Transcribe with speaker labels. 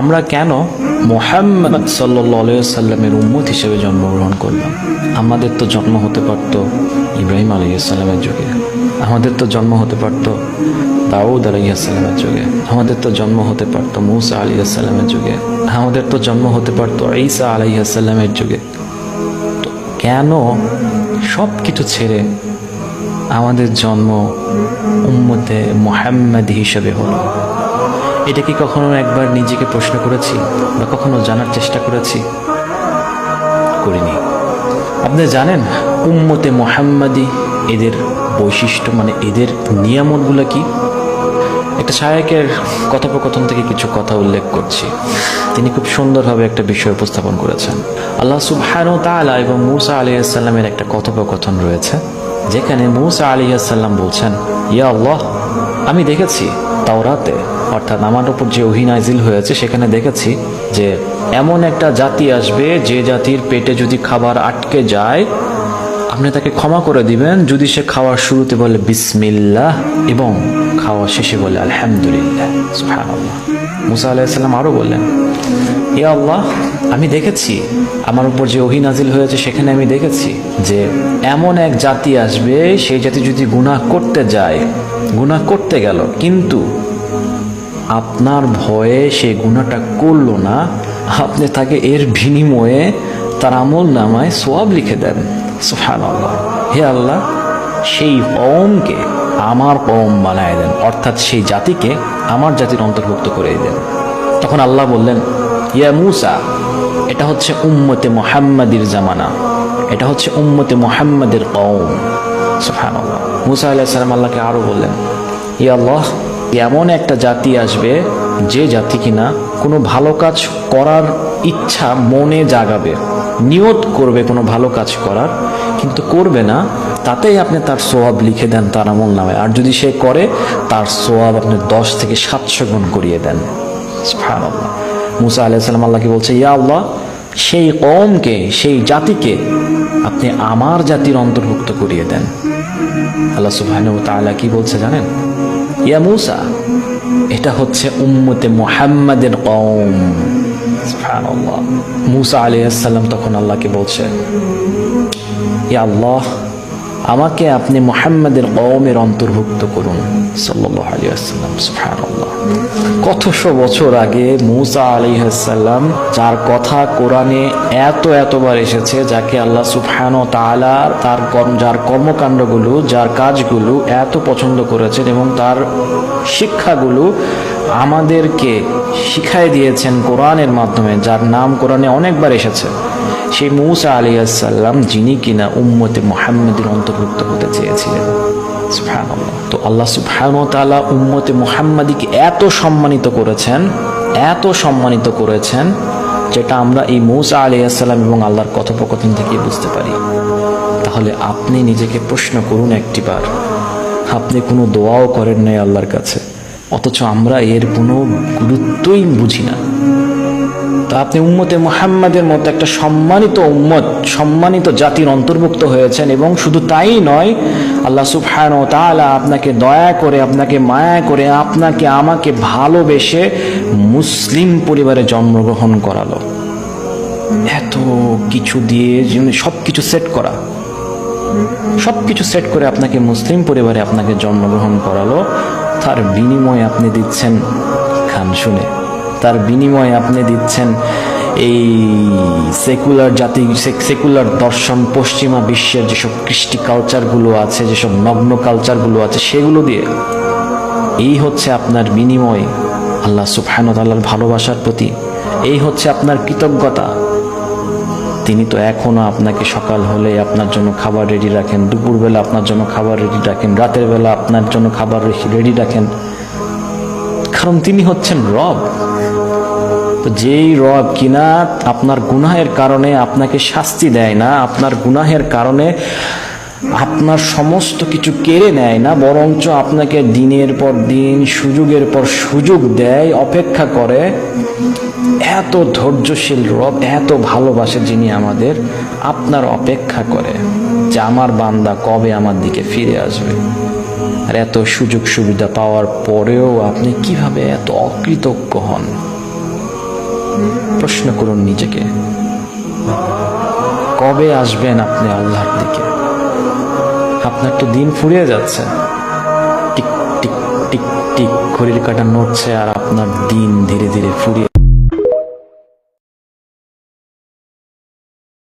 Speaker 1: আমরা কেন মুহাম্মদ সাল্লাল্লাহু আলাইহি ওয়াসাল্লামের উম্মত হিসেবে জন্মগ্রহণ করলাম? আমাদের তো জন্ম হতে পারত ইব্রাহিম আলাইহিস সালামের যুগে, আমাদের তো জন্ম হতে পারত দাউদ আলাইহিস সালামের যুগে, আমাদের তো জন্ম হতে পারত মূসা আলাইহিস সালামের যুগে, আমাদের তো জন্ম হতে পারত ঈসা আলাইহিস সালামের যুগে। তো কেন সব কিছু ছেড়ে আমাদের জন্ম উম্মতে মুহাম্মাদি হিসেবে হলো? এটা কি কখনো একবার নিজেকে প্রশ্ন করেছি বা কখনো জানার চেষ্টা করেছি? করিনি। আপনি জানেন উম্মতে মুহাম্মাদি এদের বৈশিষ্ট্য, মানে এদের নিয়ামতগুলো কি? একটা শায়েখের কথোপকথন থেকে কিছু কথা উল্লেখ করছি। তিনি খুব সুন্দরভাবে একটা বিষয় উপস্থাপন করেছেন। আল্লাহ সুবহানাহু ওয়া তাআলা এবং মূসা আলাইহিস সালামের একটা কথোপকথন রয়েছে, যেখানে মূসা আলাইহিস সালাম বলছেন, ইয়া আল্লাহ, আমি দেখেছি তাওরাতে, অর্থাৎ আমার উপর যে ওহী নাযিল হয়েছে সেখানে দেখেছি যে এমন একটা জাতি আসবে যে জাতির পেটে যদি খাবার আটকে যায় আপনি তাকে ক্ষমা করে দিবেন যদি সে খাওয়ার শুরুতে বলে বিসমিল্লাহ এবং খাওয়া শেষে বলে আলহামদুলিল্লাহ। সুবহানাল্লাহ। মূসা আলাইহিস সালাম আরো বললেন, ইয়া আল্লাহ, আমি দেখেছি আমার উপর যে ওহী নাযিল হয়েছে সেখানে আমি দেখেছি যে এমন এক জাতি আসবে, সেই জাতি যদি গুনাহ করতে যায়, গুনাহ করতে গেল কিন্তু আপনার ভয়ে সে গুনাহটা করলো না, আপনি তাকে এর বিনিময়ে তার আমল নামায় সওয়াব লিখে দেন। সুবহানাল্লাহ। হে আল্লাহ, সেই কওমকে আমার কওম বানায় দেন, অর্থাৎ সেই জাতিকে আমার জাতির অন্তর্ভুক্ত করে দেন। তখন আল্লাহ বললেন, ইয়া মূসা, এটা হচ্ছে উম্মতে মুহাম্মাদির জামানা, এটা হচ্ছে উম্মতে মুহাম্মাদের কওম। সুবহানাল্লাহ। মূসা আলাইহিস সালাম আল্লাহকে আরো বললেন, ইয়া আল্লাহ, এমন একটা জাতি আসবে যে জাতি কিনা কোনো ভালো কাজ করার ইচ্ছা মনে জাগাবে, নিয়ত করবে কোনো ভালো কাজ করার, কিন্তু করবে না, তাতেই আপনি তার সওয়াব লিখে দেন তার আমল নামায়, আর যদি সে করে তার সওয়াব আপনি 10 থেকে 700 গুণ করিয়ে দেন। সুবহানাল্লাহ। মূসা আলাইহিস সালাম আল্লাহকে বলছে, ইয়া আল্লাহ, সেই কওমকে, সেই জাতিকে আপনি আমার জাতির অন্তর্ভুক্ত করিয়ে দেন। আল্লাহ সুবহানাহু ওয়া তাআলা কি বলছে জানেন? ইয়া মূসা, এটা হচ্ছে উম্মতে মুহাম্মাদের কওম। সুবহানাল্লাহ। মূসা আলাইহিস সালাম তখন আল্লাহকে বলছে, ইয়া আল্লাহ, আমাকে আপনি মুহাম্মাদের কওমের অন্তর্ভুক্ত করুন। সাল্লাল্লাহু আলাইহি ওয়াসাল্লাম। সুবহানাল্লাহ। কতশো বছর আগে মূসা আলাইহিস সালাম, যার কথা কোরআনে এতবার এসেছে, যাকে আল্লাহ সুবহানাহু ওয়া তাআলা যার কর্মকাণ্ডগুলো, যার কাজগুলো এত পছন্দ করেছেন এবং তার শিক্ষাগুলো আমাদেরকে শিখাই দিয়েছেন কোরআনের মাধ্যমে, যার নাম কোরআনে অনেকবার এসেছে, সেই মূসা আলাইহিস সালাম যিনি কিনা উম্মতে মুহাম্মাদের অন্তর্ভুক্ত হতে চেয়েছিলেন। সুবহানাল্লাহ। তো আল্লাহ সুবহানাহু ওয়া তাআলা উম্মতে মুহাম্মাদিকে এত সম্মানিত করেছেন যেটা আমরা এই মূসা আলাইহিস সালাম এবং আল্লাহর কথোপকথন থেকে বুঝতে পারি। তাহলে আপনি নিজেকে প্রশ্ন করুন একটিবার, আপনি কোনো দোয়াও করেন নাই আল্লাহর কাছে, অথচ আমরা এর কোনো গুরুত্বই বুঝি না। তা আপনি উম্মতে মুহাম্মাদের মতো একটা সম্মানিত উম্মত, সম্মানিত জাতির অন্তর্ভুক্ত হয়েছেন, এবং শুধু তাই নয়, আল্লাহ সুবহানাহু ওয়া তাআলা আপনাকে দয়া করে, আপনাকে মায়া করে, আপনাকে আমাকে ভালোবেসে মুসলিম পরিবারে জন্মগ্রহণ করালো। এত কিছু দিয়ে সবকিছু সেট করা, সবকিছু সেট করে আপনাকে মুসলিম পরিবারে আপনাকে জন্মগ্রহণ করালো, তার বিনিময়ে আপনি দিচ্ছেন গান শুনে, তার বিনিময়ে আপনি দিচ্ছেন এই সেকুলার জাতি, সেকুলার দর্শন, পশ্চিমা বিশ্বের যেসব কৃষ্টি কালচারগুলো আছে, যেসব নগ্ন কালচারগুলো আছে, সেগুলো দিয়ে। এই হচ্ছে আপনার বিনিময় আল্লাহ সুবহানাহু ওয়া তাআলার ভালোবাসার প্রতি, এই হচ্ছে আপনার কৃতজ্ঞতা। তিনি তো এখনো আপনাকে সকাল হলে আপনার জন্য খাবার রেডি রাখেন, দুপুরবেলা আপনার জন্য খাবার রেডি রাখেন, রাতের বেলা আপনার জন্য খাবার রেডি রাখেন, কারণ তিনি হচ্ছেন রব। তো যেই রব কিনা আপনার গুনাহের কারণে আপনাকে শাস্তি দেয় না, আপনার গুনাহের কারণে আপনার সমস্ত কিছু কেড়ে নেয় না, বরঞ্চ আপনাকে দিনের পর দিন, সুযোগের পর সুযোগ দেয়, অপেক্ষা করে, এত ধৈর্যশীল রব, এত ভালোবাসে যিনি আমাদের, আপনার অপেক্ষা করে যে আমার বান্দা কবে আমার দিকে ফিরে আসবে। আর এত সুযোগ সুবিধা পাওয়ার পরেও আপনি কিভাবে এত অকৃতজ্ঞ হন? প্রশ্ন করুন নিজেকে, কবে আসবেন আপনি আল্লাহর দিকে? আপনার তো দিন ফুরিয়ে যাচ্ছে, টিক টিক টিক টিক ঘড়ির কাঁটা নড়ছে আর আপনার দিন ধীরে ধীরে ফুরিয়ে